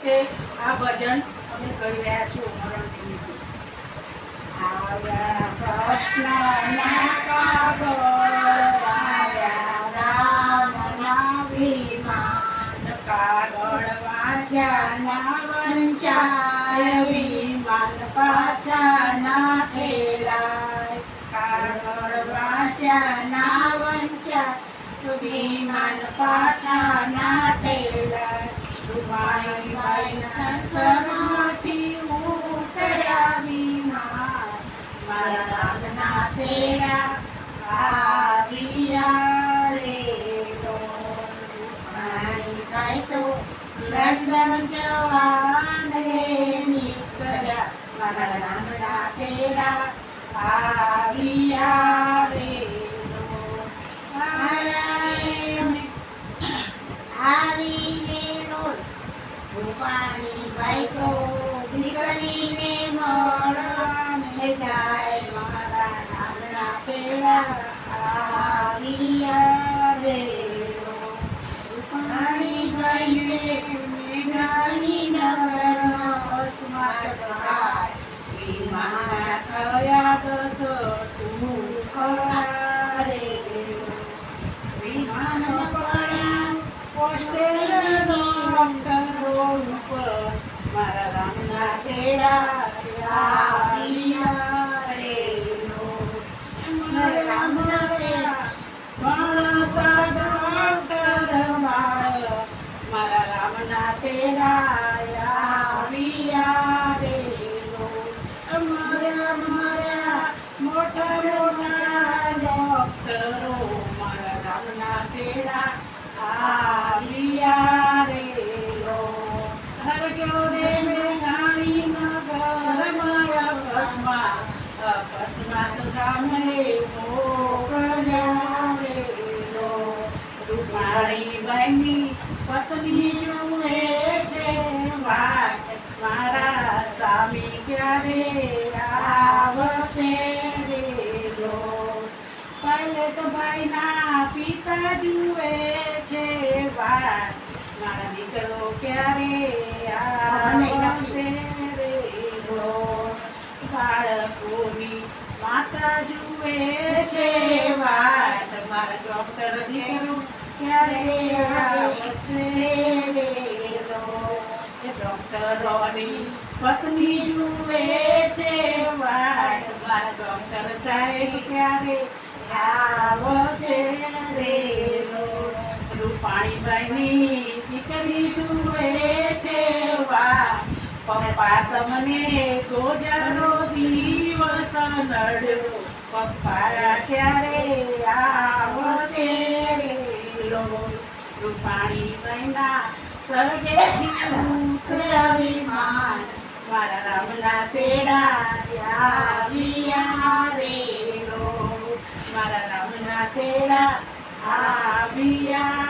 તે આ ભજન અમે કહી રહ્યા છીએ ઉમરણ નિમિત્તે. આવ્યા કૃષ્ણના કાગળ, આવ્યા રામના વિમાન, કાગળ વાંચ્યા ના વંચાય, વિમાન પાછા ના ઠેલાય. કાગળ વાંચ્યા ના વંચાય, વિમાન પાછા ના ઠેલાય. રૂપાણીબાઈ સંસારમાંથી ઉતર્યા વિમાન, મારા રામના તેડા આવ્યા રે. રૂપાણીબાઈ તો લંડન જવાન રે નીકળ્યા, મારા રામના તેડા આવ્યા રે. રૂપાણીબાઈ તો દીકરીને મળવાને જાય, મારા રામના તેડા આવ્યા રે. રૂપાણીબાઈને મેઘાણી નગરનો અસ્માત થાય, વિમાન થયા 10 ટુકડા રે. વિમાન પડ્યા મારા રામના તેડા આવ્યા રે. મારા રામના તેડા ભણતા ડોક્ટર મારા રામના તેડા આવ્યા રે. મારા મોટા મોટા ડોક્ટરો મારા રામના તેડા આવ્યા રે. અકસ્માત ગામડે મોકલ્યા રે. રૂપાણીબાઈની પત્ની જુએ છે વાટ, મારા સ્વામી ક્યારે આવશે રે. પૈલટભાઈના પિતા જુએ છે વાટ, મારા દીકરો ક્યારે આવશે રે. બાળકોની માતા જુએ છે વાટ, મારા ડોક્ટર દીકરો ક્યારે આવશે રે. ડોક્ટરોની પત્ની જુએ છે વાટ, મારા ડોક્ટર સાહેબ ક્યારે આવશે રે. રૂપાણીબાઈની દીકરી જુએ છે વાટ, પપ્પા તમને ગોજારો દિવસ નડ્યો, પપ્પા ક્યારે આવશે રે. રૂપાણીબાઈના સર્ગેથી ઉતર્યા વિમાન, મારા રામના તેડા આવ્યા રે. મારા રામના તેડા આવ્યા